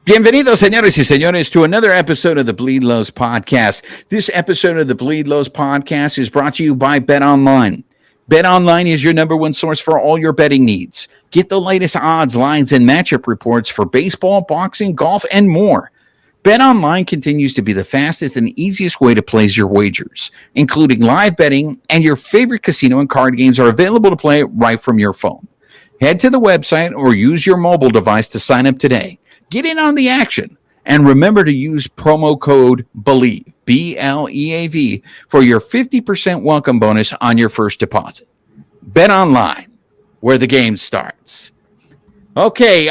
Bienvenidos, señores y señores, to another episode of the Bleed Lows Podcast. This episode of the Bleed Lows Podcast is brought to you by BetOnline. BetOnline is your number one source for all your betting needs. Get the latest odds, lines, and matchup reports for baseball, boxing, golf, and more. BetOnline continues to be the fastest and easiest way to place your wagers, including live betting, and your favorite casino and card games are available to play right from your phone. Head to the website or use your mobile device to sign up today. Get in on the action, and remember to use promo code BELIEVE, B-L-E-A-V, for your 50% welcome bonus on your first deposit. Bet online, where the game starts. Okay,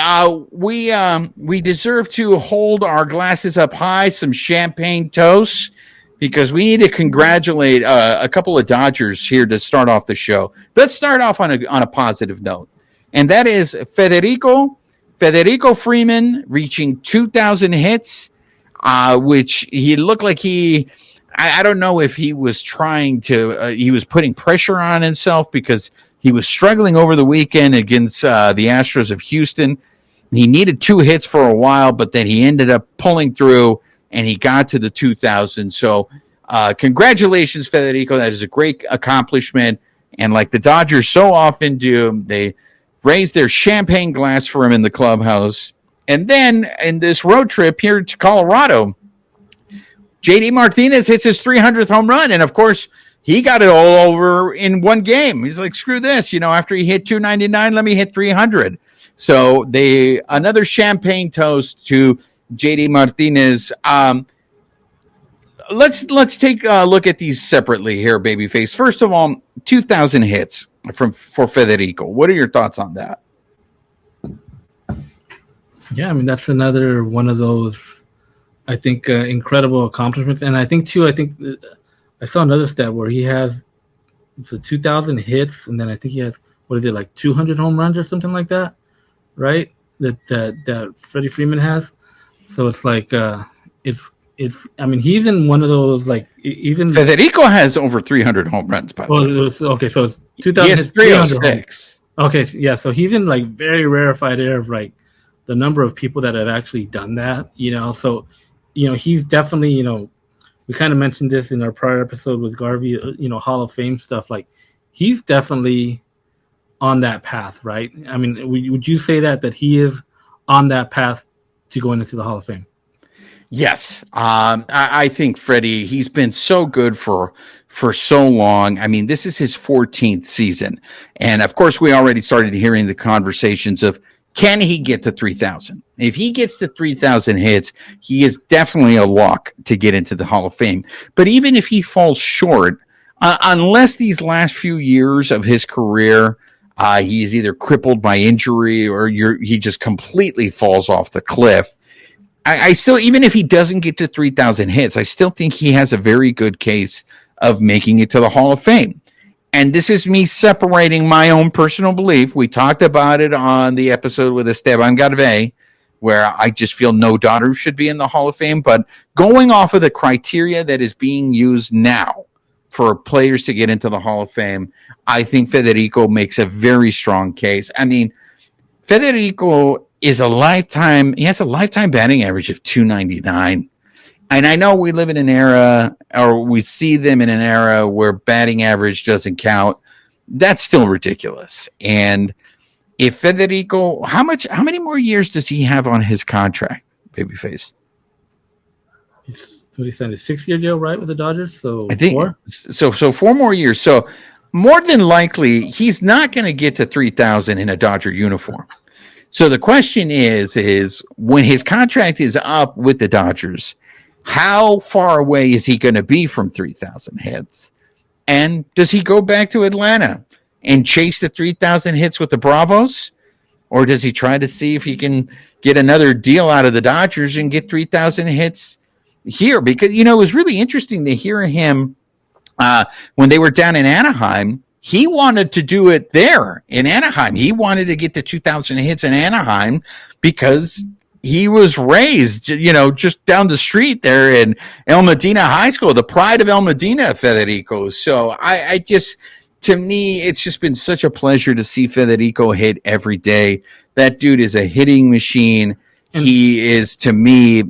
we deserve to hold our glasses up high, some champagne toast, because we need to congratulate a couple of Dodgers here to start off the show. Let's start off on a positive note, and that is Freddie Freeman reaching 2,000 hits, which he looked like I don't know if he was trying to, he was putting pressure on himself because he was struggling over the weekend against the Astros of Houston. He needed 2 hits for a while, but then he ended up pulling through and he got to the 2,000. So congratulations, Federico. That is a great accomplishment. And like the Dodgers so often do, they raised their champagne glass for him in the clubhouse. And then in this road trip here to Colorado, JD Martinez hits his 300th home run. And of course, he got it all over in one game. He's like, screw this. After he hit 299, let me hit 300. So another champagne toast to JD Martinez. Let's take a look at these separately here, babyface. First of all, 2,000 hits for Federico. What are your thoughts on that? Yeah, I mean, that's another one of those, I think, incredible accomplishments. And I think I saw another stat where he has 2,000 hits, and then I think he has, 200 home runs or something like that, right? That Freddie Freeman has. So it's like, I mean, he's in one of those, even Federico has over 300 home runs, by the way. Okay, so it's 2,000 hits, 306. Okay, yeah, so he's in very rarefied air of the number of people that have actually done that, So, he's definitely, we kind of mentioned this in our prior episode with Garvey, Hall of Fame stuff. He's definitely on that path, right? I mean, would you say that he is on that path to going into the Hall of Fame? Yes. I think Freddie, he's been so good for so long. I mean, this is his 14th season. And of course, we already started hearing the conversations of, can he get to 3,000? If he gets to 3,000 hits, he is definitely a lock to get into the Hall of Fame. But even if he falls short, unless these last few years of his career, he is either crippled by injury or he just completely falls off the cliff, I still, even if he doesn't get to 3,000 hits, I still think he has a very good case of making it to the Hall of Fame. And this is me separating my own personal belief. We talked about it on the episode with Esteban Garvey, where I just feel no Dodgers should be in the Hall of Fame. But going off of the criteria that is being used now for players to get into the Hall of Fame, I think Federico makes a very strong case. I mean, Federico has a lifetime batting average of 299. And I know we live in an era, or we see them in an era where batting average doesn't count. That's still ridiculous. And if Federico, how many more years does he have on his contract, babyface? What he signed a 6-year deal, right, with the Dodgers? So I think 4? So 4 more years. So more than likely, he's not going to get to 3,000 in a Dodger uniform. So the question is when his contract is up with the Dodgers, how far away is he going to be from 3,000 hits? And does he go back to Atlanta and chase the 3,000 hits with the Bravos? Or does he try to see if he can get another deal out of the Dodgers and get 3,000 hits here? Because, it was really interesting to hear him when they were down in Anaheim. He wanted to do it there in Anaheim. He wanted to get to 2,000 hits in Anaheim because he was raised, just down the street there in El Medina High School, the pride of El Medina, Federico. So I just, to me, it's just been such a pleasure to see Federico hit every day. That dude is a hitting machine. And he is, to me,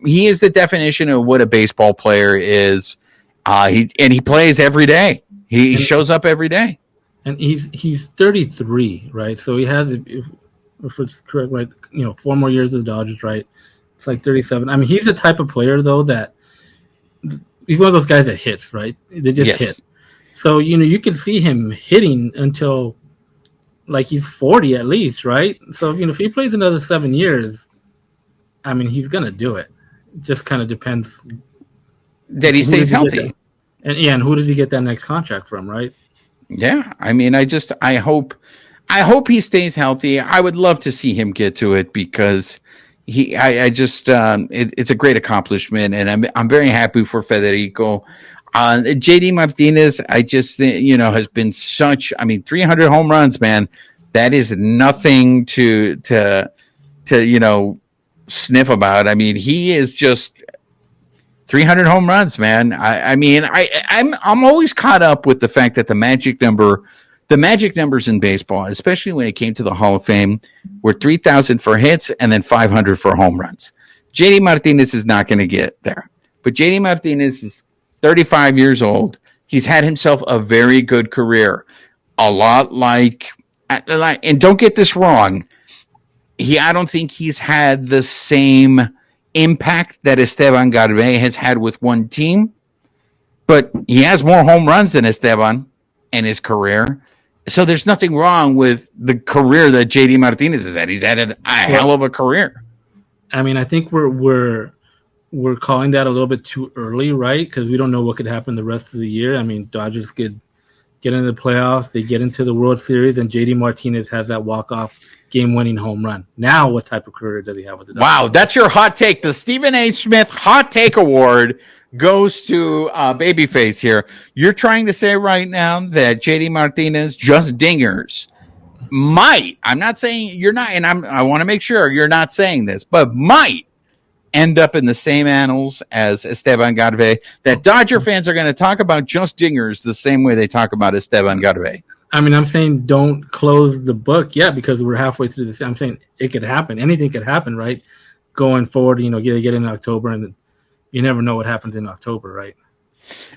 he is the definition of what a baseball player is. He plays every day. He shows up every day. And he's 33, right? So he has, if it's correct, right, 4 more years of the Dodgers, right? It's like 37. I mean, he's the type of player, though, that he's one of those guys that hits, right? They just hit. So, you can see him hitting until like he's 40 at least, right? So, if he plays another 7 years, I mean, he's going to do it. It just kind of depends. That he stays healthy. And who does he get that next contract from, right? Yeah. I mean, I hope he stays healthy. I would love to see him get to it because it's a great accomplishment, and I'm very happy for Federico. JD Martinez, I just think, has been 300 home runs, man. That is nothing to sniff about. I mean, he is just 300 home runs, man. I'm always caught up with the fact that the magic numbers in baseball, especially when it came to the Hall of Fame, were 3,000 for hits and then 500 for home runs. JD Martinez is not going to get there, but JD Martinez is 35 years old. He's had himself a very good career, a lot like, and don't get this wrong, I don't think he's had the same impact that Esteban Garbe has had with one team, but he has more home runs than Esteban in his career. So there's nothing wrong with the career that JD Martinez has had. He's had a hell of a career. I mean, I think we're calling that a little bit too early, right? Because we don't know what could happen the rest of the year. I mean, Dodgers could get into the playoffs, they get into the World Series, and JD Martinez has that walk-off game-winning home run. Now, what type of career does he have with the Dodgers? Wow, that's your hot take. The Stephen A. Smith Hot Take Award goes to Babyface here. You're trying to say right now that JD Martinez, just dingers, might, I'm not saying you're not, and I want to make sure you're not saying this, but might end up in the same annals as Esteban Garbe, that Dodger fans are going to talk about just dingers the same way they talk about Esteban Garbe. I mean, I'm saying don't close the book yet because we're halfway through this. I'm saying it could happen. Anything could happen, right? Going forward, get in October, and you never know what happens in October, right?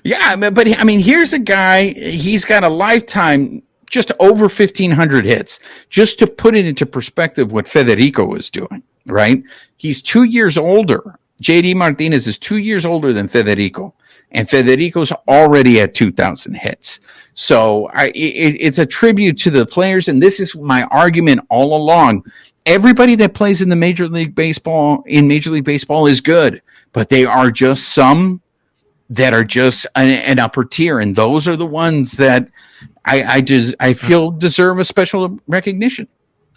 Yeah, but here's a guy, he's got a lifetime, just over 1,500 hits. Just to put it into perspective what Federico was doing, right? He's 2 years older. JD Martinez is 2 years older than Federico, and Federico's already at 2,000 hits. So it's a tribute to the players, and this is my argument all along. Everybody that plays in Major League Baseball is good, but they are just some that are just an upper tier, and those are the ones that I feel deserve a special recognition.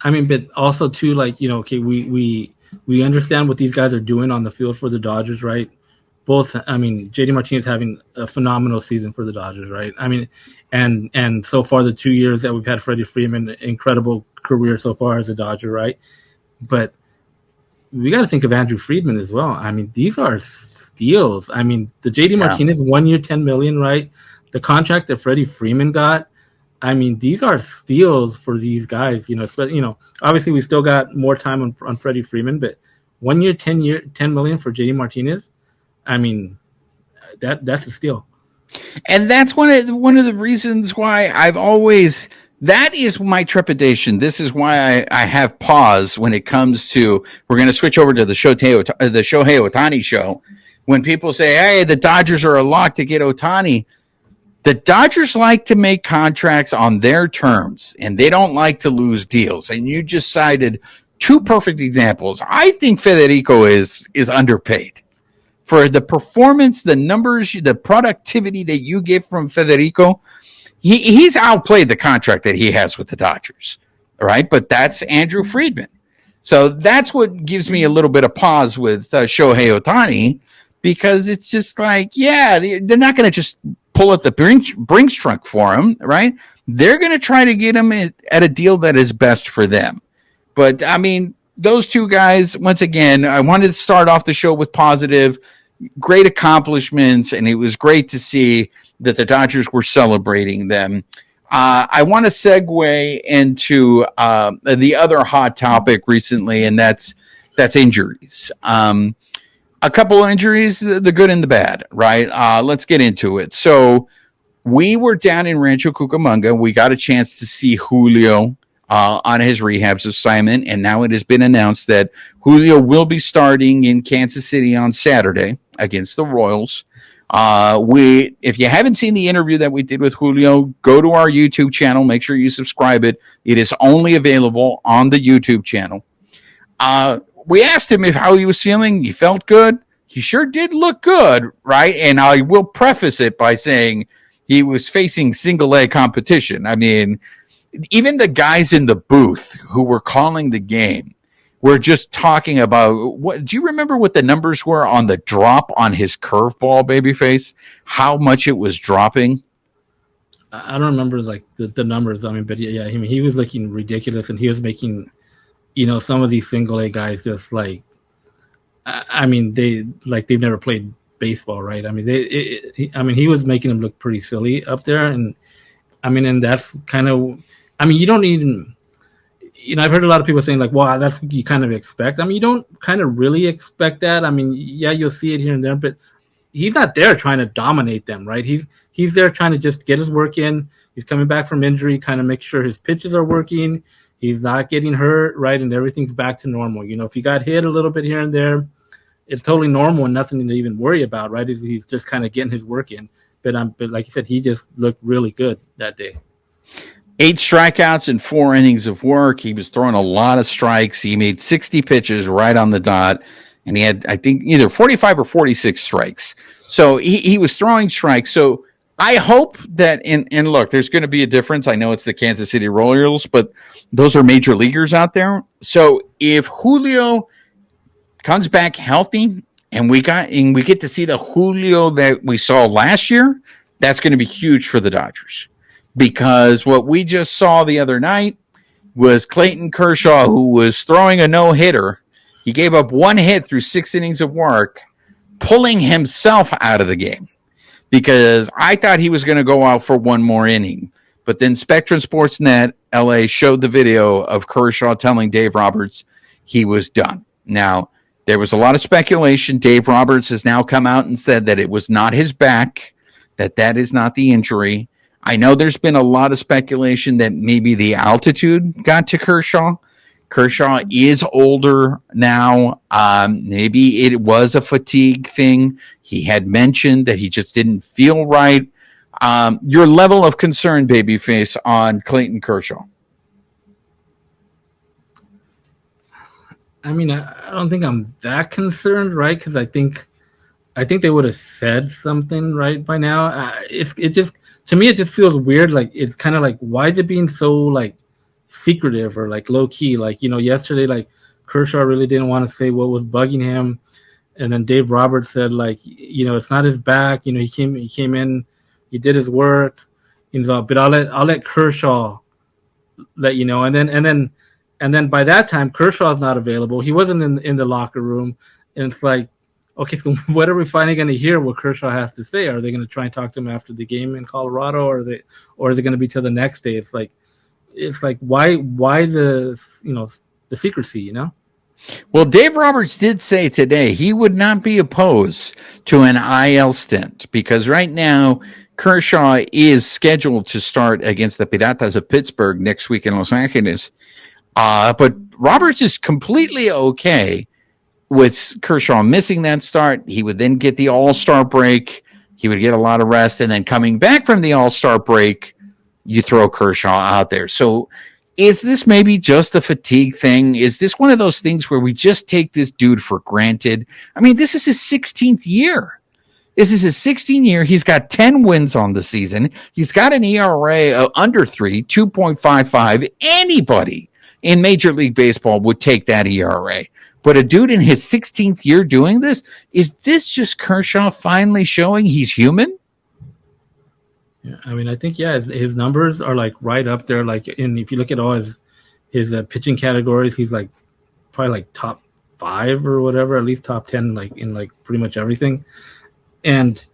I mean, but also too, we understand what these guys are doing on the field for the Dodgers, right? Both, JD Martinez having a phenomenal season for the Dodgers, right? I mean, and so far the 2 years that we've had Freddie Freeman, incredible career so far as a Dodger, right? But we got to think of Andrew Friedman as well. I mean, these are steals. I mean, the JD Martinez 1 year, $10 million, right? The contract that Freddie Freeman got. I mean, these are steals for these guys. Obviously we still got more time on Freddie Freeman, but 1 year, $10 million for JD Martinez. I mean, that's a steal. And that's one of the reasons why that is my trepidation. This is why I have pause when it comes to, we're going to switch over to the Shohei Ohtani show. When people say, hey, the Dodgers are a lock to get Ohtani, the Dodgers like to make contracts on their terms, and they don't like to lose deals. And you just cited two perfect examples. I think Federico is underpaid. For the performance, the numbers, the productivity that you get from Federico, he's outplayed the contract that he has with the Dodgers, right? But that's Andrew Friedman. So that's what gives me a little bit of pause with Shohei Ohtani, because it's just like, yeah, they're not going to just pull up the Brinks trunk for him, right? They're going to try to get him at a deal that is best for them. But, I mean, those two guys, once again, I wanted to start off the show with positive, great accomplishments, and it was great to see that the Dodgers were celebrating them. I want to segue into the other hot topic recently, and that's That's injuries. A couple of injuries, the good and the bad, right? Let's get into it. So we were down in Rancho Cucamonga. We got a chance to see Julio on his rehabs assignment, and now it has been announced that Julio will be starting in Kansas City on Saturday against the Royals. If you haven't seen the interview that we did with Julio, go to our YouTube channel. Make sure you subscribe it. It is only available on the YouTube channel. We asked him how he was feeling. He felt good. He sure did look good, right? And I will preface it by saying he was facing single A competition. I mean, even the guys in the booth who were calling the game were just talking about what. Do you remember what the numbers were on the drop on his curveball, babyface? How much it was dropping? I don't remember like the numbers. I mean, but yeah, I mean, he was looking ridiculous, and he was making, some of these single A guys just like, I mean, they've never played baseball, right? I mean, he was making them look pretty silly up there, and I mean, and that's kind of, I mean, you don't even, I've heard a lot of people saying like, "Wow, that's what you kind of expect." I mean, you don't kind of really expect that. I mean, yeah, you'll see it here and there, but he's not there trying to dominate them, right? He's there trying to just get his work in. He's coming back from injury, kind of make sure his pitches are working. He's not getting hurt, right? And everything's back to normal. If he got hit a little bit here and there, it's totally normal and nothing to even worry about, right? He's just kind of getting his work in. But like you said, he just looked really good that day. 8 strikeouts in 4 innings of work. He was throwing a lot of strikes. He made 60 pitches right on the dot. And he had, I think, either 45 or 46 strikes. So he was throwing strikes. So I hope that, and look, there's going to be a difference. I know it's the Kansas City Royals, but those are major leaguers out there. So if Julio comes back healthy and we get to see the Julio that we saw last year, that's going to be huge for the Dodgers. Because what we just saw the other night was Clayton Kershaw, who was throwing a no-hitter. He gave up 1 hit through 6 innings of work, pulling himself out of the game. Because I thought he was going to go out for 1 more inning. But then Spectrum Sportsnet LA showed the video of Kershaw telling Dave Roberts he was done. Now, there was a lot of speculation. Dave Roberts has now come out and said that it was not his back, that is not the injury. I know there's been a lot of speculation that maybe the altitude got to Kershaw. Kershaw is older now. Maybe it was a fatigue thing. He had mentioned that he just didn't feel right. Your level of concern, babyface, on Clayton Kershaw? I mean, I don't think I'm that concerned, right? Because I think they would have said something right by now. It just, to me, it just feels weird. Like, it's kind of like, why is it being so like secretive or like low key? Like, yesterday, like Kershaw really didn't want to say what was bugging him, and then Dave Roberts said like, it's not his back. He came in, he did his work. But I'll let Kershaw let you know. And then by that time, Kershaw's not available. He wasn't in the locker room, and it's like, okay, so what are we finally going to hear what Kershaw has to say? Are they going to try and talk to him after the game in Colorado, or is it going to be till the next day? It's like why the secrecy, Well, Dave Roberts did say today he would not be opposed to an IL stint because right now Kershaw is scheduled to start against the Piratas of Pittsburgh next week in Los Angeles. But Roberts is completely okay with Kershaw missing that start. He would then get the All-Star break. He would get a lot of rest. And then coming back from the All-Star break, you throw Kershaw out there. So is this maybe just a fatigue thing? Is this one of those things where we just take this dude for granted? I mean, this is his 16th year. This is his 16th year. He's got 10 wins on the season. He's got an ERA of under 3, 2.55. Anybody in Major League Baseball would take that ERA. But a dude in his 16th year doing this, is this just Kershaw finally showing he's human? Yeah, I mean, I think, his numbers are like right up there. Like, and if you look at all his pitching categories, he's like probably like top 5 or whatever, at least top 10, like in like pretty much everything. And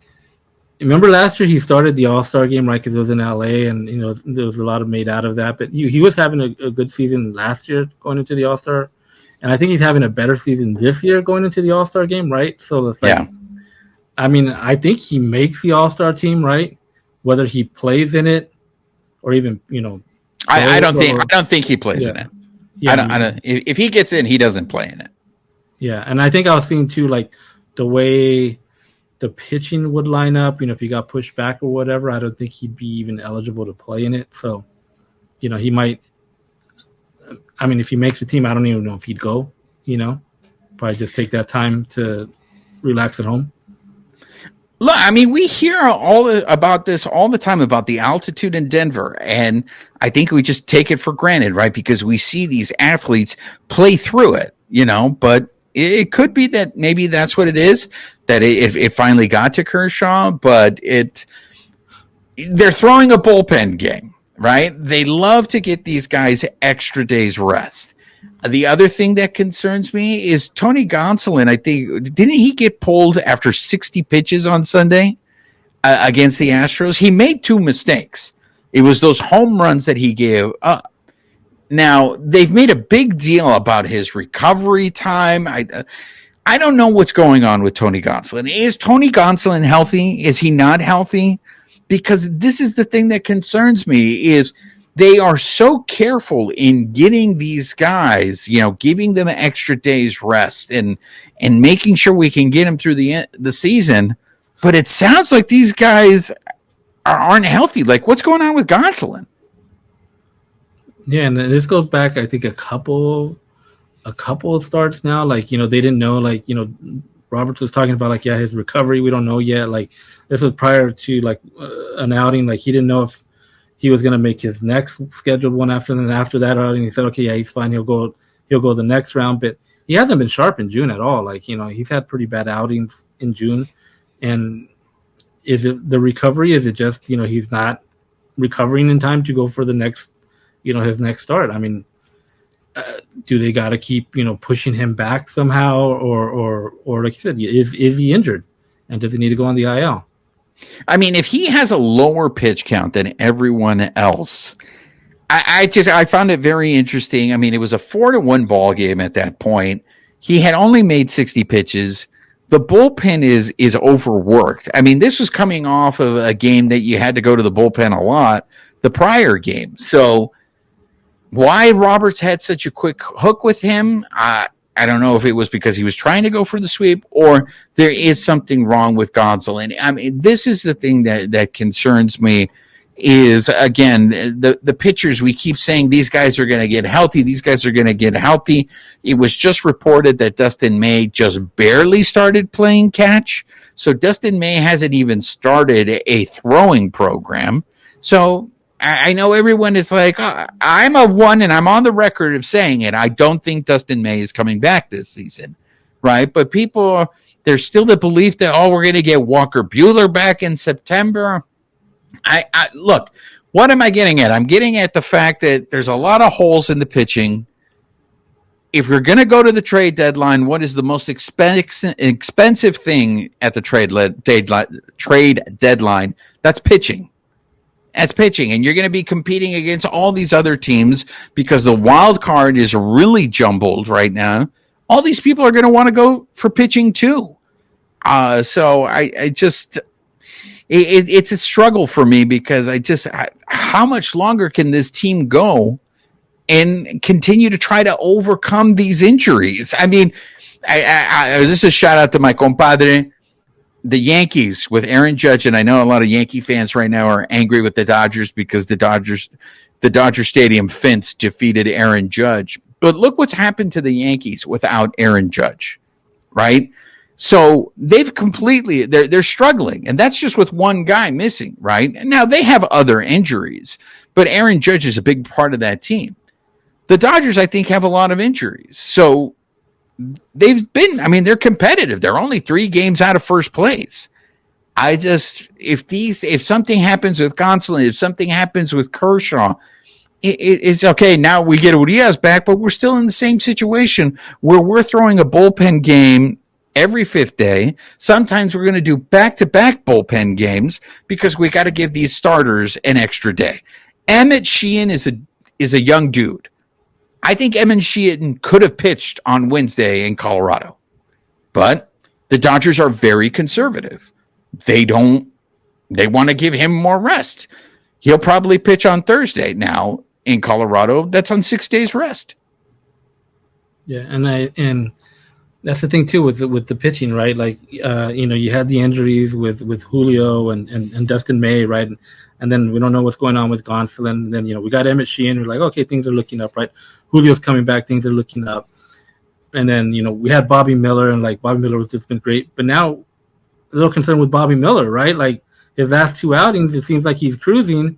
remember last year he started the All-Star game, right? Because it was in LA, and there was a lot of made out of that. But he was having a good season last year going into the All-Star. and I think he's having a better season this year going into the All-Star game, right? So it's like, I mean, I think he makes the All-Star team, right? Whether he plays in it or even, I don't think he plays in it. Yeah, I don't. If he gets in, he doesn't play in it. Yeah, and I think I was seeing too, like the way the pitching would line up. If he got pushed back or whatever, I don't think he'd be even eligible to play in it. So, he might. I mean, if he makes the team, I don't even know if he'd go. Probably just take that time to relax at home. Look, I mean, we hear about this all the time about the altitude in Denver, and I think we just take it for granted, right? Because we see these athletes play through it, but it could be that maybe that's what it is, that it finally got to Kershaw, but they're throwing a bullpen game, right? They love to get these guys extra days rest. The other thing that concerns me is Tony Gonsolin. I think, didn't he get pulled after 60 pitches on Sunday against the Astros? He made 2 mistakes. It was those home runs that he gave up. Now, they've made a big deal about his recovery time. I don't know what's going on with Tony Gonsolin. Is Tony Gonsolin healthy? Is he not healthy? Because this is the thing that concerns me is they are so careful in getting these guys, giving them extra days rest and making sure we can get them through the season. But it sounds like these guys aren't healthy. Like, what's going on with Gonsolin? Yeah, and this goes back, I think, a couple of starts now. Like, they didn't know, like, Roberts was talking about, like, his recovery, we don't know yet. Like, this was prior to, like, an outing. Like, he didn't know if he was going to make his next scheduled one after that outing. He said, okay, yeah, he's fine. He'll go the next round. But he hasn't been sharp in June at all. Like, he's had pretty bad outings in June. And is it the recovery? Is it just, he's not recovering in time to go for the next, his next start? I mean, do they got to keep, pushing him back somehow? Or like you said, is he injured? And does he need to go on the IL? I mean, if he has a lower pitch count than everyone else, I found it very interesting. I mean, it was a 4-1 ball game at that point. He had only made 60 pitches. The bullpen is overworked. I mean, this was coming off of a game that you had to go to the bullpen a lot, the prior game. So why Roberts had such a quick hook with him, I don't know if it was because he was trying to go for the sweep or there is something wrong with Gonsolin. I mean, this is the thing that concerns me is, again, the pitchers. We keep saying these guys are going to get healthy. These guys are going to get healthy. It was just reported that Dustin May just barely started playing catch. So Dustin May hasn't even started a throwing program. So I know everyone is like, I'm of one, and I'm on the record of saying it. I don't think Dustin May is coming back this season, right? But there's still the belief that, we're going to get Walker Buehler back in September. I look, what am I getting at? I'm getting at the fact that there's a lot of holes in the pitching. If you're going to go to the trade deadline, what is the most expensive thing at the trade deadline? That's pitching. As pitching, and you're going to be competing against all these other teams because the wild card is really jumbled right now. All these people are going to want to go for pitching too. So I just, it's a struggle for me because how much longer can this team go and continue to try to overcome these injuries? I mean, this is a shout out to my compadre, the Yankees with Aaron Judge, and I know a lot of Yankee fans right now are angry with the Dodgers because the Dodger Stadium fence defeated Aaron Judge. But look what's happened to the Yankees without Aaron Judge, right? So they're struggling, and that's just with one guy missing, right? And now they have other injuries, but Aaron Judge is a big part of that team. The Dodgers, I think, have a lot of injuries. So they're competitive. They're only 3 games out of first place. If something happens with Gonsolin, if something happens with Kershaw, it's okay. Now we get Urias back, but we're still in the same situation where we're throwing a bullpen game every 5th day. Sometimes we're going to do back-to-back bullpen games because we got to give these starters an extra day. Emmett Sheehan is a young dude. I think Evan Sheehan could have pitched on Wednesday in Colorado, but the Dodgers are very conservative. They want to give him more rest. He'll probably pitch on Thursday now in Colorado. That's on 6 days rest. Yeah, and that's the thing too with the pitching, right? Like, you had the injuries with Julio and Dustin May, right? And then we don't know what's going on with Gonsolin. And then we got Emmett Sheehan. We're like, okay, things are looking up, right? Julio's coming back, things are looking up. And then we had Bobby Miller, and like Bobby Miller has just been great. But now a little concerned with Bobby Miller, right? Like his last 2 outings, it seems like he's cruising,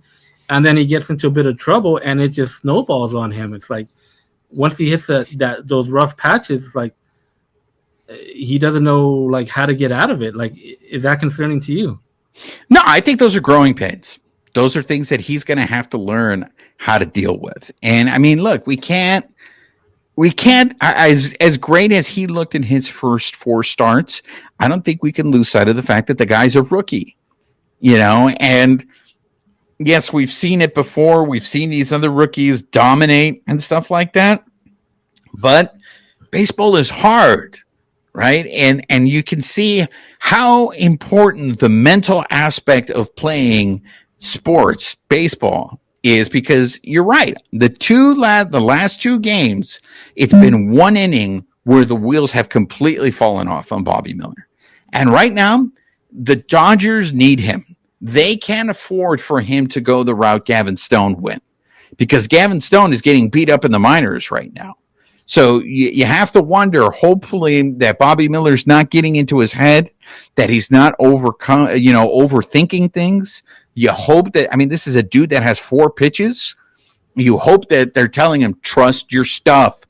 and then he gets into a bit of trouble, and it just snowballs on him. It's like once he hits those rough patches, it's like he doesn't know like how to get out of it. Like, is that concerning to you? No, I think those are growing pains. Those are things that he's going to have to learn how to deal with. And I mean, look, we can't, as great as he looked in his first 4 starts, I don't think we can lose sight of the fact that the guy's a rookie, and yes, we've seen it before. We've seen these other rookies dominate and stuff like that, but baseball is hard. Right. And you can see how important the mental aspect of playing sports, baseball, is, because you're right. The last 2 games, it's been 1 inning where the wheels have completely fallen off on Bobby Miller. And right now, the Dodgers need him. They can't afford for him to go the route Gavin Stone went, because Gavin Stone is getting beat up in the minors right now. So you have to wonder, hopefully, that Bobby Miller's not getting into his head, that he's not overthinking things. You hope that, this is a dude that has 4 pitches. You hope that they're telling him, trust your stuff,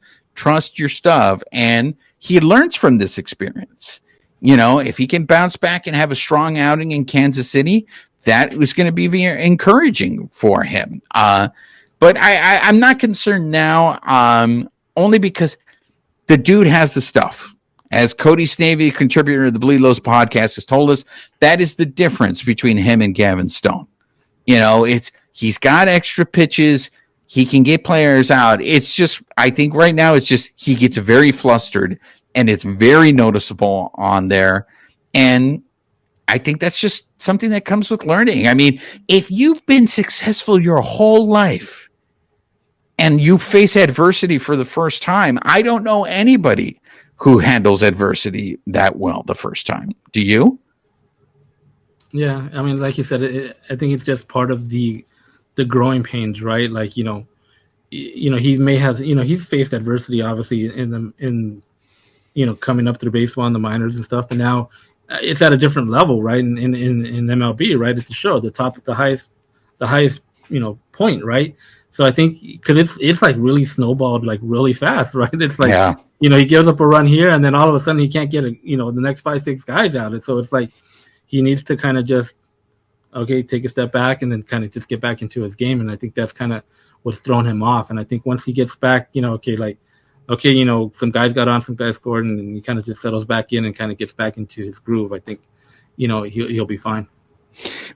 and he learns from this experience. If he can bounce back and have a strong outing in Kansas City, that was going to be very encouraging for him. But I'm not concerned now. Only because the dude has the stuff. As Cody Snavy, contributor of the Bleed Lows podcast, has told us, that is the difference between him and Gavin Stone. He's got extra pitches. He can get players out. It's just, I think right now it's just he gets very flustered, and it's very noticeable on there. And I think that's just something that comes with learning. If you've been successful your whole life, and you face adversity for the first time, I don't know anybody who handles adversity that well the first time. Do you? Yeah, like you said, I think it's just part of the growing pains, right? Like, he may have, he's faced adversity obviously in coming up through baseball in the minors and stuff, but now it's at a different level, right? In MLB, right? It's the show, the highest point, right? So I think because it's like really snowballed like really fast, right? It's like, he gives up a run here, and then all of a sudden he can't get the next 5-6 guys out. And so it's like he needs to kind of just take a step back and then kind of just get back into his game. And I think that's kind of what's thrown him off. And I think once he gets back, some guys got on, some guys scored, and he kind of just settles back in and kind of gets back into his groove. I think he'll be fine.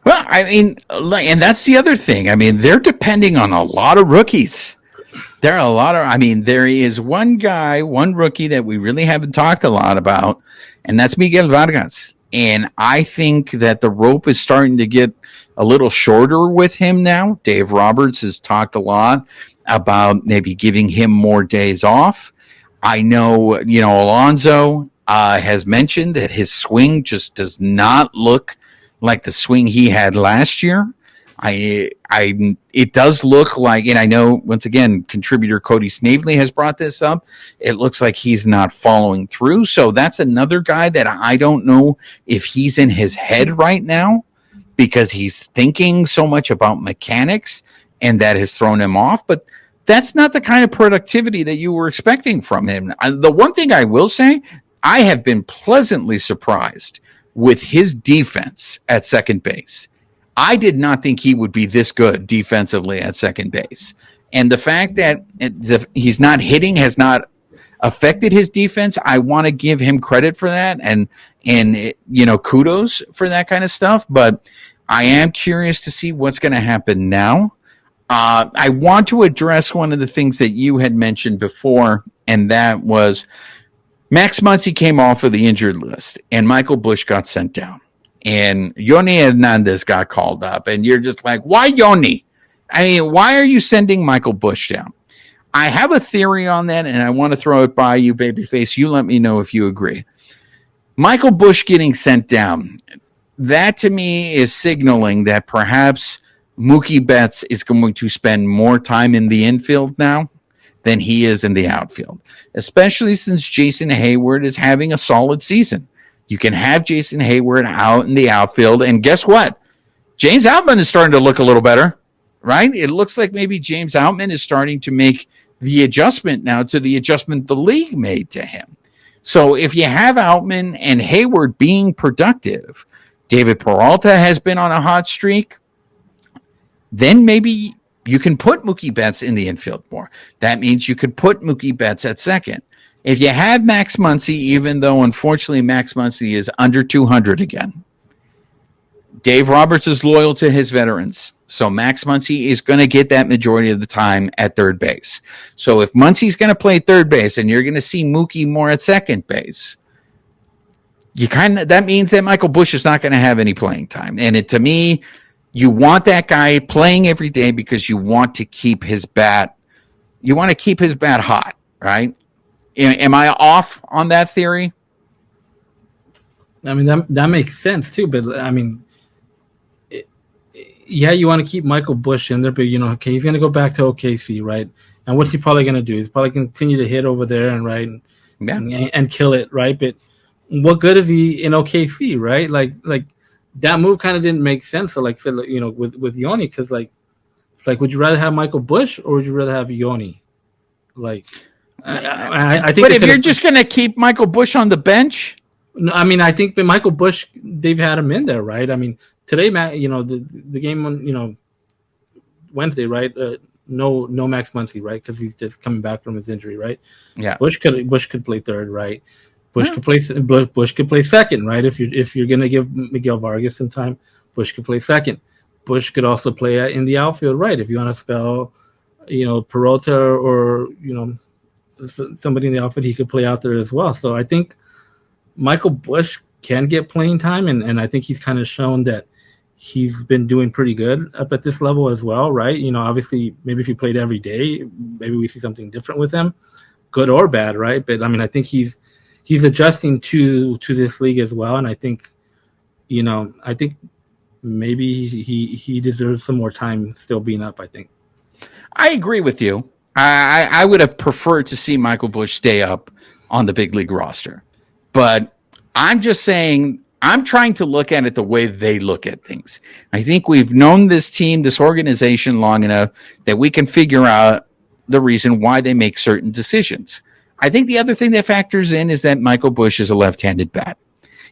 Well, and that's the other thing. They're depending on a lot of rookies. There is one rookie that we really haven't talked a lot about, and that's Miguel Vargas. And I think that the rope is starting to get a little shorter with him now. Dave Roberts has talked a lot about maybe giving him more days off. I know, Alonso has mentioned that his swing just does not look like the swing he had last year. It does look like, and I know once again, contributor Cody Snavely has brought this up. It looks like he's not following through. So that's another guy that I don't know if he's in his head right now, because he's thinking so much about mechanics, and that has thrown him off. But that's not the kind of productivity that you were expecting from him. The one thing I will say, I have been pleasantly surprised with his defense at second base. I did not think he would be this good defensively at second base. And the fact that he's not hitting has not affected his defense. I want to give him credit for that, and kudos for that kind of stuff. But I am curious to see what's going to happen now. I want to address one of the things that you had mentioned before, and that was Max Muncy came off of the injured list, and Michael Busch got sent down. And Yoni Hernandez got called up, and you're just like, why Yoni? I mean, why are you sending Michael Busch down? I have a theory on that, and I want to throw it by you, Babyface. You let me know if you agree. Michael Busch getting sent down, that to me is signaling that perhaps Mookie Betts is going to spend more time in the infield now than he is in the outfield, especially since Jason Hayward is having a solid season. You can have Jason Hayward out in the outfield, and guess what? James Outman is starting to look a little better, right? It looks like maybe James Outman is starting to make the adjustment now to the adjustment the league made to him. So if you have Outman and Hayward being productive, David Peralta has been on a hot streak, then maybe you can put Mookie Betts in the infield more. That means you could put Mookie Betts at second. If you have Max Muncy, even though unfortunately Max Muncy is under 200 again, Dave Roberts is loyal to his veterans. So Max Muncy is going to get that majority of the time at third base. So if Muncy's going to play third base and you're going to see Mookie more at second base, that means that Michael Busch is not going to have any playing time. And to me, you want that guy playing every day because you want to keep his bat. You want to keep his bat hot, right? Am I off on that theory? I mean, that makes sense too. But I mean, yeah, you want to keep Michael Busch in there, but okay, he's going to go back to OKC, right? And what's he probably going to do? He's probably going to continue to hit over there and and kill it, right? But what good is he in OKC, right? Like that move kind of didn't make sense. So with Yoni, because it's like, would you rather have Michael Busch or would you rather have Yoni? I think. But if you're just going to keep Michael Busch on the bench, no, I mean, I think that Michael Busch, they've had him in there, right? I mean, today, the game on Wednesday, right? No Max Muncy, right? Because he's just coming back from his injury, right? Yeah. Busch could play third, right? Busch could play second, right? If you're gonna give Miguel Vargas some time, Busch could play second. Busch could also play in the outfield, right? If you want to spell, Peralta or somebody in the outfield, he could play out there as well. So I think Michael Busch can get playing time, and I think he's kind of shown that he's been doing pretty good up at this level as well, right? Obviously, maybe if he played every day, maybe we see something different with him, good or bad, right? But I mean, I think he's adjusting to this league as well, and I think, I think maybe he deserves some more time still being up. I think. I agree with you. I would have preferred to see Michael Busch stay up on the big league roster. But I'm just saying, I'm trying to look at it the way they look at things. I think we've known this team, this organization long enough that we can figure out the reason why they make certain decisions. I think the other thing that factors in is that Michael Busch is a left-handed bat.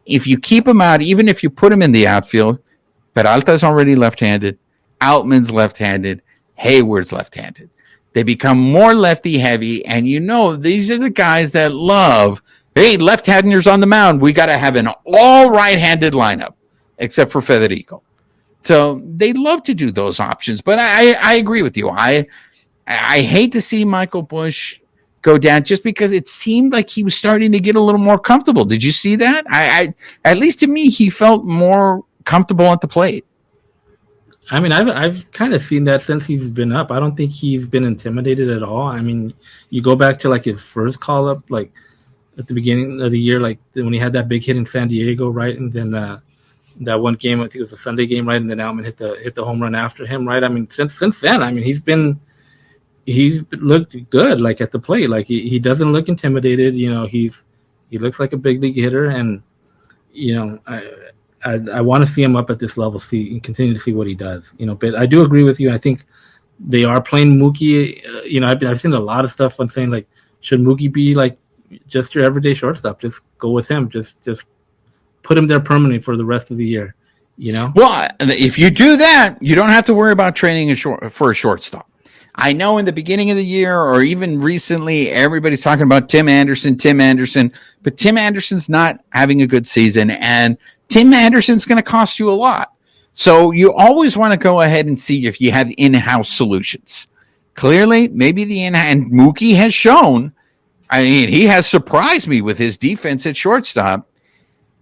If you keep him out, even if you put him in the outfield, Peralta's already left-handed, Outman's left-handed, Hayward's left-handed. They become more lefty-heavy, and these are the guys that love, hey, left-handers on the mound, we got to have an all right-handed lineup, except for Federico. So they love to do those options, but I agree with you. I hate to see Michael Busch go down just because it seemed like he was starting to get a little more comfortable. Did you see that? I at least to me, he felt more comfortable at the plate. I mean, I've kind of seen that since he's been up. I don't think he's been intimidated at all. I mean, you go back to his first call up, at the beginning of the year, when he had that big hit in San Diego, right? And then that one game, I think it was a Sunday game, right? And then Outman hit the home run after him, right? I mean, since then, I mean, he's looked good, at the plate. He doesn't look intimidated. He looks like a big league hitter, and I want to see him up at this level, and continue to see what he does. But I do agree with you. I think they are playing Mookie. I've seen a lot of stuff on saying should Mookie be just your everyday shortstop? Just go with him. Just put him there permanently for the rest of the year. Well, if you do that, you don't have to worry about training for a shortstop. I know in the beginning of the year or even recently, everybody's talking about Tim Anderson, but Tim Anderson's not having a good season, and Tim Anderson's going to cost you a lot. So you always want to go ahead and see if you have in-house solutions. Clearly, maybe and Mookie has shown. I mean, he has surprised me with his defense at shortstop.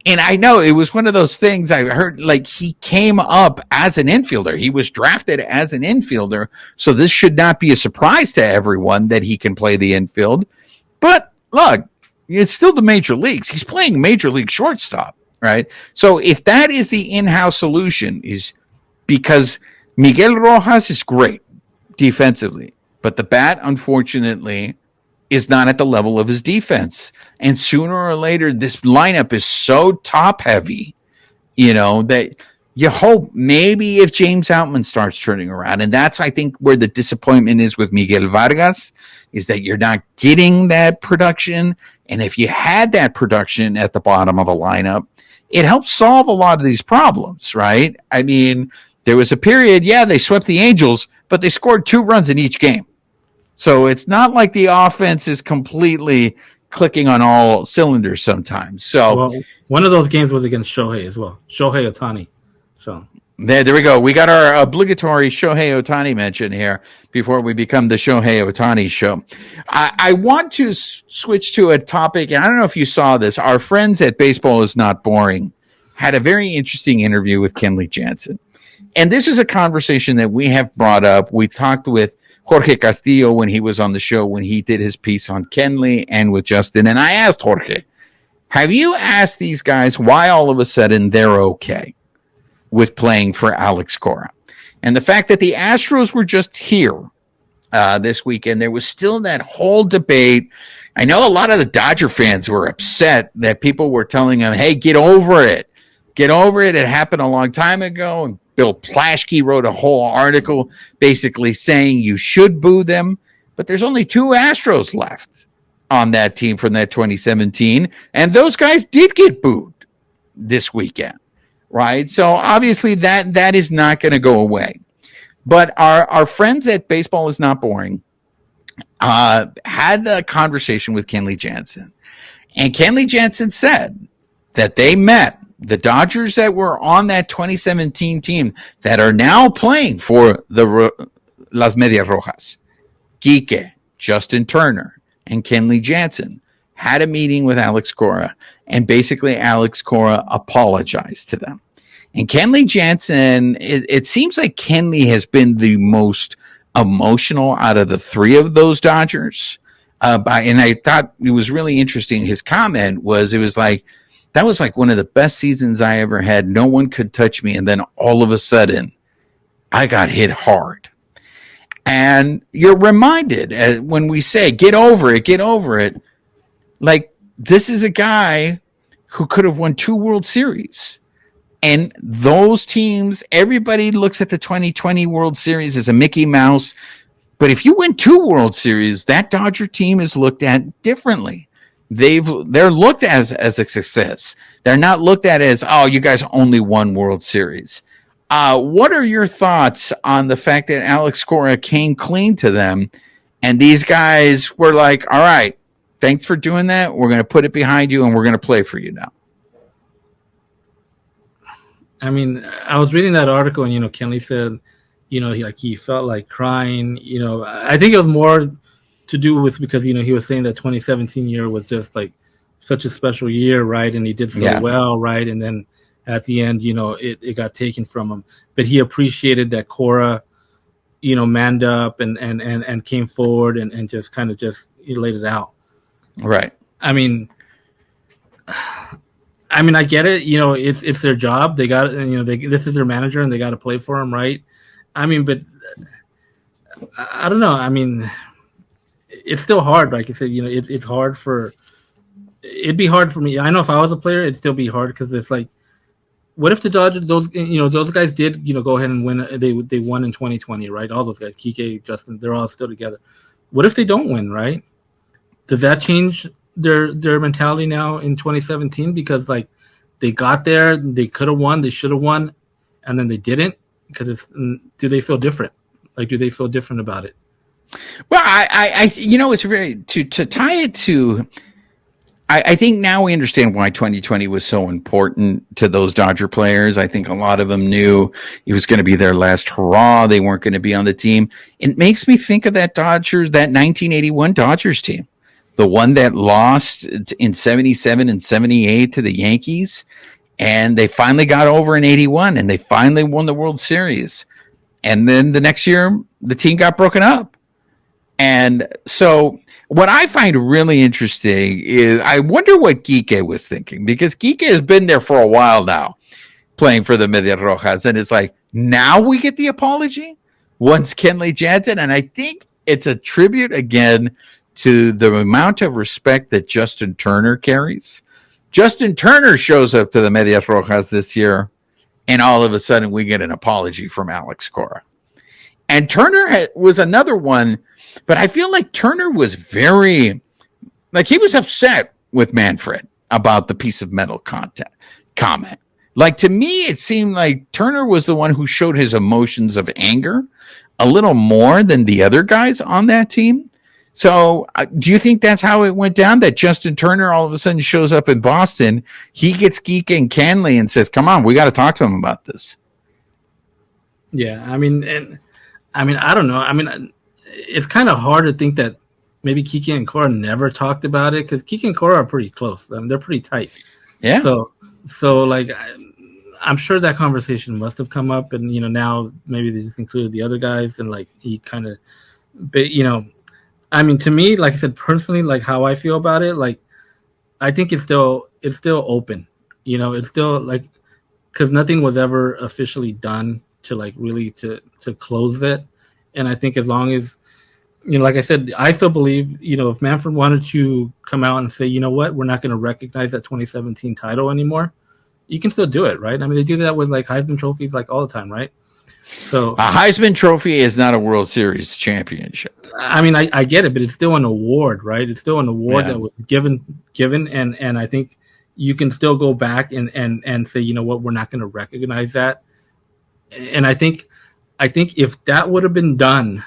And I know it was one of those things I heard, like he came up as an infielder. He was drafted as an infielder. So this should not be a surprise to everyone that he can play the infield. But look, it's still the major leagues. He's playing major league shortstop, right? So if that is the in-house solution, is because Miguel Rojas is great defensively, but the bat, unfortunately, is not at the level of his defense. And sooner or later, this lineup is so top heavy, that you hope maybe if James Outman starts turning around, and that's, I think, where the disappointment is with Miguel Vargas, is that you're not getting that production. And if you had that production at the bottom of the lineup, it helps solve a lot of these problems, right? I mean, there was a period, they swept the Angels, but they scored 2 runs in each game. So it's not like the offense is completely clicking on all cylinders sometimes. So one of those games was against Shohei as well, Shohei Ohtani. So there we go. We got our obligatory Shohei Ohtani mention here before we become the Shohei Ohtani show. I want to switch to a topic, and I don't know if you saw this. Our friends at Baseball is Not Boring had a very interesting interview with Kenley Jansen. And this is a conversation that we have brought up. We talked with Jorge Castillo when he was on the show, when he did his piece on Kenley, and with Justin. And I asked Jorge, have you asked these guys why all of a sudden they're okay with playing for Alex Cora? And the fact that the Astros were just here this weekend, there was still that whole debate. I know a lot of the Dodger fans were upset that people were telling them, hey, get over it. Get over it. It happened a long time ago. And Bill Plaschke wrote a whole article basically saying you should boo them, but there's only 2 Astros left on that team from that 2017, and those guys did get booed this weekend, right? So obviously that is not going to go away. But our friends at Baseball is Not Boring had a conversation with Kenley Jansen, and Kenley Jansen said that they met the Dodgers that were on that 2017 team that are now playing for the Las Medias Rojas. Quique, Justin Turner, and Kenley Jansen had a meeting with Alex Cora, and basically Alex Cora apologized to them. And Kenley Jansen, it seems like Kenley has been the most emotional out of the 3 of those Dodgers. And I thought it was really interesting. His comment was, that was like one of the best seasons I ever had. No one could touch me. And then all of a sudden, I got hit hard. And you're reminded when we say, get over it. Like, this is a guy who could have won 2 World Series. And those teams, everybody looks at the 2020 World Series as a Mickey Mouse. But if you win 2 World Series, that Dodger team is looked at differently. They're looked as a success. They're not looked at as, oh, you guys only won World Series. What are your thoughts on the fact that Alex Cora came clean to them, and these guys were like, all right, thanks for doing that. We're going to put it behind you, and we're going to play for you now. I mean, I was reading that article, and Kenley said, he felt like crying. I think it was more to do with because he was saying that 2017 year was just like such a special year, right? And he did so well, right? And then at the end, it got taken from him. But he appreciated that Cora, manned up and came forward and just kind of just laid it out. Right. I mean, I get it. It's their job. They got this is their manager, and they got to play for him, right? I mean, but I don't know. I mean, it's still hard. Like I said, it's hard it'd be hard for me. I know if I was a player, it'd still be hard because it's like, what if the Dodgers, those guys did, go ahead and win. They won in 2020, right? All those guys, Kike, Justin, they're all still together. What if they don't win, right? Does that change their mentality now in 2017? Because like they got there, they could have won, they should have won, and then they didn't. Because do they feel different? Like, do they feel different about it? Well, I it's very to tie it to I think now we understand why 2020 was so important to those Dodger players. I think a lot of them knew it was going to be their last hurrah. They weren't going to be on the team. It makes me think of that 1981 Dodgers team, the one that lost in 77 and 78 to the Yankees. And they finally got over in 81 and they finally won the World Series. And then the next year, the team got broken up. And so what I find really interesting is I wonder what Quique was thinking, because Quique has been there for a while now playing for the Medias Rojas. And it's like, now we get the apology once Kenley Jansen. And I think it's a tribute again to the amount of respect that Justin Turner carries. Justin Turner shows up to the Medias Rojas this year, and all of a sudden we get an apology from Alex Cora. And Turner was another one, but I feel like Turner was he was upset with Manfred about the piece of metal comment. Like, to me, it seemed like Turner was the one who showed his emotions of anger a little more than the other guys on that team. So do you think that's how it went down, that Justin Turner all of a sudden shows up in Boston, he gets Quique and Canley and says, come on, we got to talk to him about this? Yeah, I mean, I don't know. I mean, it's kind of hard to think that maybe Quique and Cora never talked about it, because Quique and Cora are pretty close. I mean, they're pretty tight. Yeah. So like, I'm sure that conversation must have come up, and now maybe they just included the other guys, and like he kind of, but I mean, to me, like I said, personally, like how I feel about it, like I think it's still open. It's still like, because nothing was ever officially done to like really to close it. And I think as long as, like I said, I still believe, if Manfred wanted to come out and say, you know what, we're not going to recognize that 2017 title anymore, you can still do it, right? I mean, they do that with like Heisman trophies like all the time, right? So a Heisman Trophy is not a World Series championship. I mean, I get it, but it's still an award, right? It's still an award that was given, and I think you can still go back and say, you know what, we're not going to recognize that. And I think if that would have been done,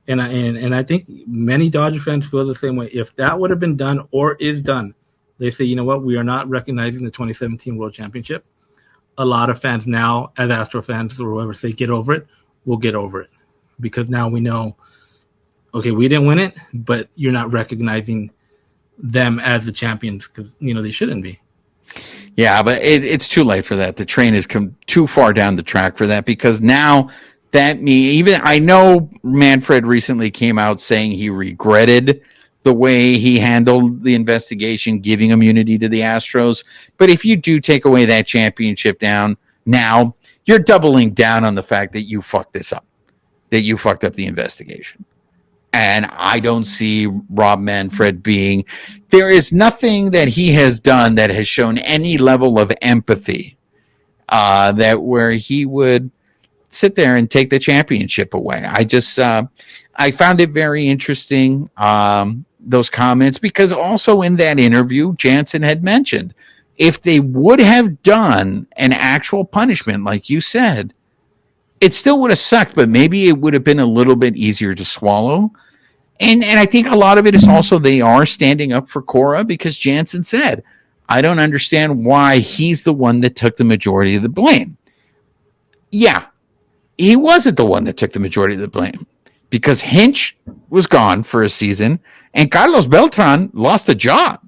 and I think many Dodger fans feel the same way. If that would have been done or is done, they say, you know what, we are not recognizing the 2017 World Championship. A lot of fans now, as Astro fans or whoever, say get over it. We'll get over it, because now we know, okay, we didn't win it, but you're not recognizing them as the champions, because they shouldn't be. Yeah, but it's too late for that. The train has come too far down the track for that, because now I know Manfred recently came out saying he regretted the way he handled the investigation, giving immunity to the Astros. But if you do take away that championship down, now you're doubling down on the fact that you fucked this up, that you fucked up the investigation. And I don't see Rob Manfred there is nothing that he has done that has shown any level of empathy that where he would sit there and take the championship away. I found it very interesting, those comments, because also in that interview, Jansen had mentioned if they would have done an actual punishment, like you said, it still would have sucked, but maybe it would have been a little bit easier to swallow. And I think a lot of it is also they are standing up for Cora, because Jansen said, I don't understand why he's the one that took the majority of the blame. Yeah, he wasn't the one that took the majority of the blame, because Hinch was gone for a season and Carlos Beltran lost a job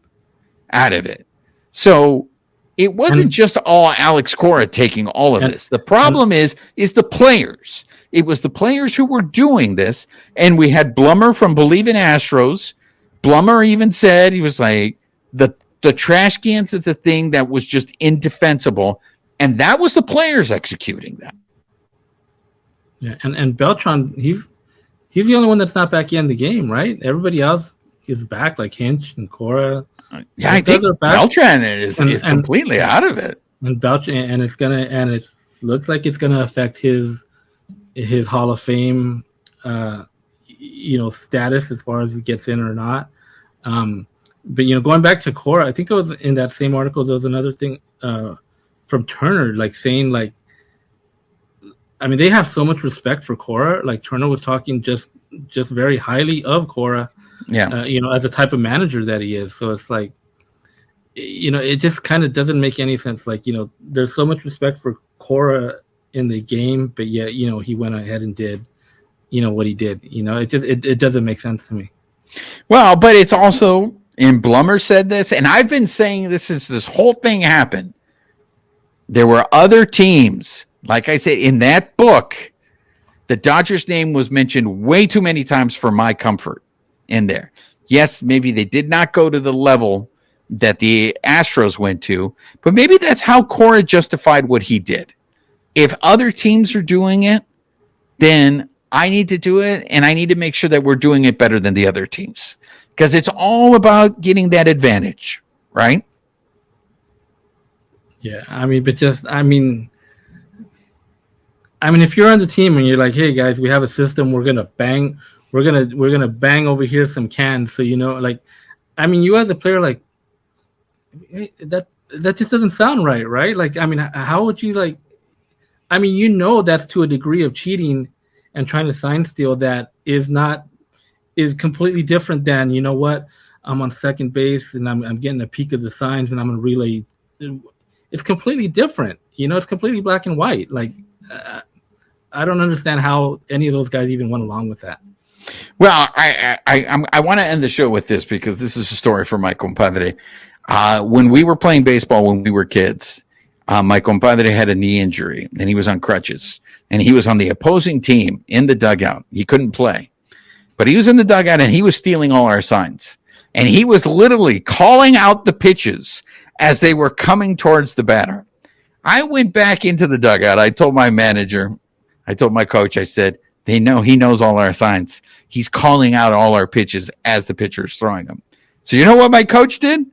out of it. So it wasn't just all Alex Cora taking all of this. The problem is the players. It was the players who were doing this. And we had Blummer from Believe in Astros. Blummer even said, he was like, the trash cans is the thing that was just indefensible. And that was the players executing that. Yeah, and Beltran, he's the only one that's not back in the game, right? Everybody else is back, like Hinch and Cora. Yeah, I think Beltran is completely out of it. And Beltran, and it looks like it's gonna affect his Hall of Fame, status as far as he gets in or not. But going back to Cora, I think there was in that same article there was another thing from Turner, like saying like, I mean, they have so much respect for Cora. Like Turner was talking just very highly of Cora. Yeah. As a type of manager that he is. So it's like, it just kind of doesn't make any sense. Like, there's so much respect for Cora in the game, but yet, he went ahead and did, what he did. It doesn't make sense to me. Well, but it's also, and Blummer said this, and I've been saying this since this whole thing happened. There were other teams, like I said, in that book, the Dodgers' name was mentioned way too many times for my comfort in there. Yes, maybe they did not go to the level that the Astros went to, but maybe that's how Cora justified what he did. If other teams are doing it, then I need to do it, and I need to make sure that we're doing it better than the other teams, because it's all about getting that advantage, right? Yeah, if you're on the team and you're like, hey guys, we have a system, we're gonna bang over here some cans, so you as a player, like, hey, that just doesn't sound right? Like, how would you that's to a degree of cheating and trying to sign steal that is completely different than, I'm on second base and I'm getting a peek of the signs and I'm gonna relay. It's completely different. It's completely black and white. Like, I don't understand how any of those guys even went along with that. Well, I want to end the show with this, because this is a story for my compadre. When we were playing baseball when we were kids, my compadre had a knee injury and he was on crutches, and he was on the opposing team in the dugout. He couldn't play, but he was in the dugout and he was stealing all our signs, and he was literally calling out the pitches as they were coming towards the batter. I went back into the dugout. I told my manager, I told my coach, I said, he knows all our signs. He's calling out all our pitches as the pitcher is throwing them. So you know what my coach did?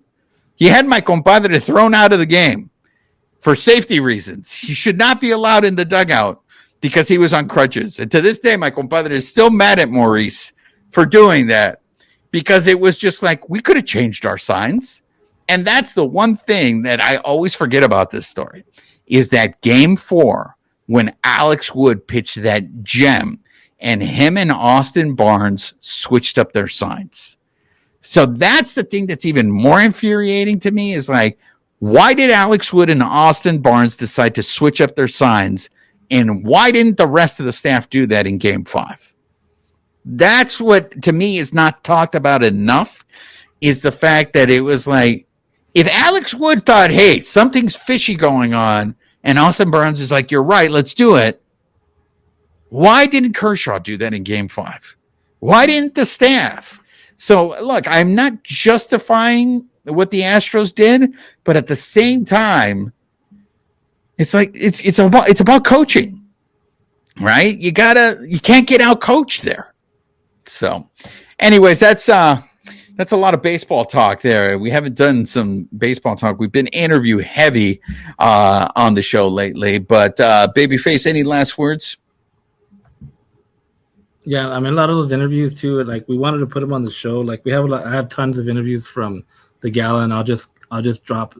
He had my compadre thrown out of the game for safety reasons. He should not be allowed in the dugout because he was on crutches. And to this day, my compadre is still mad at Maurice for doing that, because it was just like, we could have changed our signs. And that's the one thing that I always forget about this story, is that game 4, when Alex Wood pitched that gem and him and Austin Barnes switched up their signs. So that's the thing that's even more infuriating to me, is like, why did Alex Wood and Austin Barnes decide to switch up their signs? And why didn't the rest of the staff do that in game 5? That's what, to me, is not talked about enough, is the fact that it was like, if Alex Wood thought, hey, something's fishy going on, and Austin Barnes is like, you're right, let's do it, why didn't Kershaw do that in game 5? Why didn't the staff? So, look, I'm not justifying what the Astros did, but at the same time, it's like it's about coaching, right? You can't get out coached there. So, anyways, that's a lot of baseball talk there. We haven't done some baseball talk. We've been interview heavy on the show lately. But Babyface, any last words? Yeah, a lot of those interviews too. Like, we wanted to put them on the show. Like, I have tons of interviews from the gala, and I'll just drop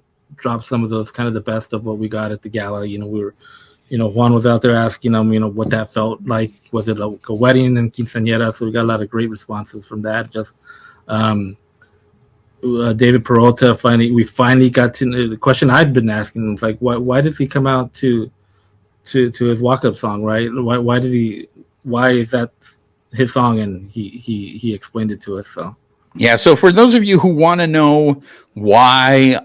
some of those, kind of the best of what we got at the gala. We were, Juan was out there asking them, what that felt like. Was it a wedding and quinceañera? So we got a lot of great responses from that. Just David Peralta, we finally got to the question I'd been asking. It's like, why did he come out to his walk-up song, right? Why is that his song? And he explained it to us. So yeah, so for those of you who want to know why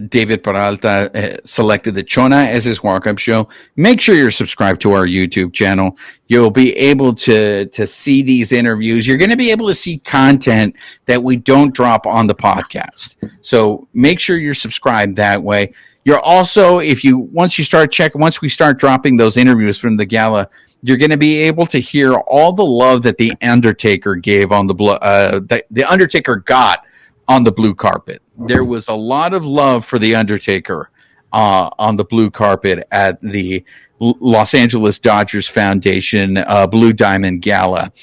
David Peralta selected the Chona as his walk-up show, make sure you're subscribed to our YouTube channel. You'll be able to see these interviews. You're going to be able to see content that we don't drop on the podcast. So make sure you're subscribed that way. You're also, once we start dropping those interviews from the gala, you're going to be able to hear all the love that the Undertaker gave on the Undertaker got on the blue carpet. There was a lot of love for the Undertaker on the blue carpet at the Los Angeles Dodgers Foundation Blue Diamond Gala.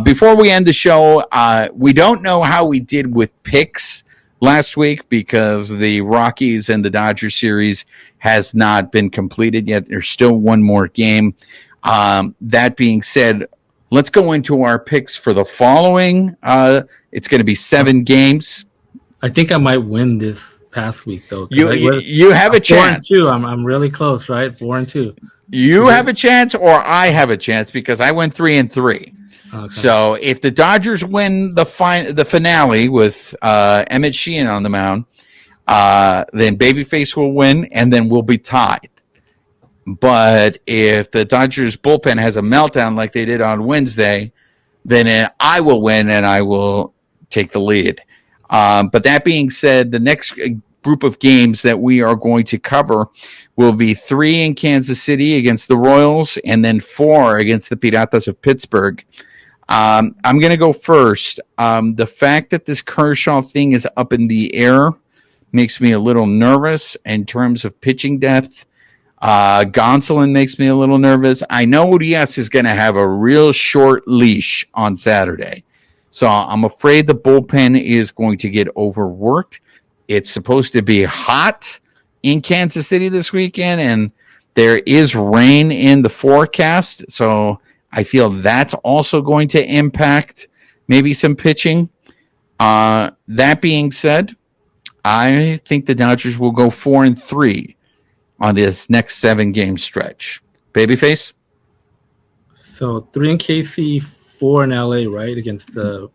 Before we end the show, we don't know how we did with picks last week, because the Rockies and the Dodgers series has not been completed yet. There's still one more game. That being said, let's go into our picks for the following. It's going to be 7 games. I think I might win this past week though. You have a chance. 4-2. I'm really close, right? 4-2. You have a chance, or I have a chance because I went 3-3. Okay. So if the Dodgers win the finale with Emmett Sheehan on the mound, then Babyface will win, and then we'll be tied. But if the Dodgers bullpen has a meltdown like they did on Wednesday, then I will win and I will take the lead. But that being said, the next group of games that we are going to cover will be 3 in Kansas City against the Royals and then 4 against the Piratas of Pittsburgh. I'm going to go first. The fact that this Kershaw thing is up in the air makes me a little nervous in terms of pitching depth. Gonsolin makes me a little nervous. I know Urias is going to have a real short leash on Saturday. So I'm afraid the bullpen is going to get overworked. It's supposed to be hot in Kansas City this weekend, and there is rain in the forecast. So I feel that's also going to impact maybe some pitching. That being said, I think the Dodgers will go 4-3 on this next 7-game stretch. Babyface? So 3 in KC, 4 in LA, right? Against the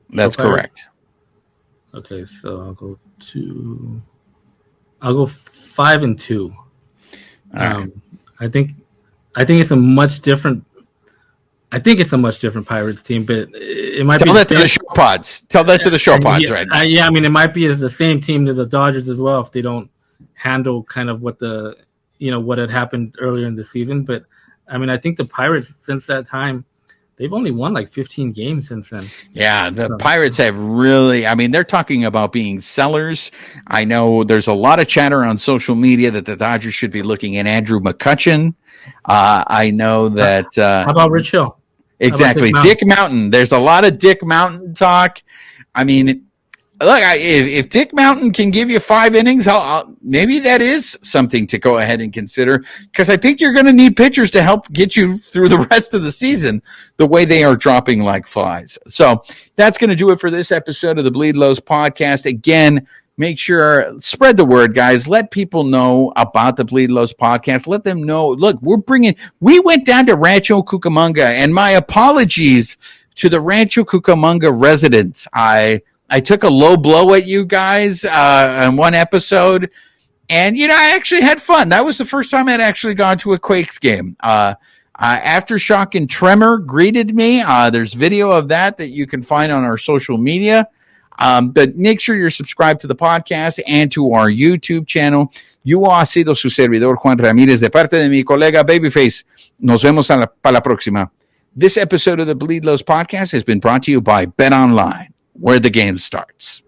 That's correct. Okay, so I'll go 5-2. Right. I think it's a much different Pirates team, but it might Tell that to the short pods. Tell that to the short pods, right now. Yeah, I mean, it might be the same team as the Dodgers as well if they don't handle kind of what had happened earlier in the season. But I mean, I think the Pirates since that time, they've only won like 15 games since then. Yeah, the Pirates have really, I mean, they're talking about being sellers. I know there's a lot of chatter on social media that the Dodgers should be looking at Andrew McCutchen. I know that. How about Rich Hill? Exactly. Dick Mountain. There's a lot of Dick Mountain talk. I mean, look, if Dick Mountain can give you 5 innings, maybe that is something to go ahead and consider, because I think you're going to need pitchers to help get you through the rest of the season the way they are dropping like flies. So that's going to do it for this episode of the Bleed Lows podcast. Again, make sure, spread the word, guys. Let people know about the Bleed Lows podcast. Let them know, look, we went down to Rancho Cucamonga, and my apologies to the Rancho Cucamonga residents. I took a low blow at you guys on one episode, and, I actually had fun. That was the first time I'd actually gone to a Quakes game. Aftershock and Tremor greeted me. There's video of that you can find on our social media. But make sure you're subscribed to the podcast and to our YouTube channel. Yo ha sido su servidor, Juan Ramírez, de parte de mi colega Babyface. Nos vemos para la próxima. This episode of the Bleed Lows podcast has been brought to you by Bet Online, where the game starts.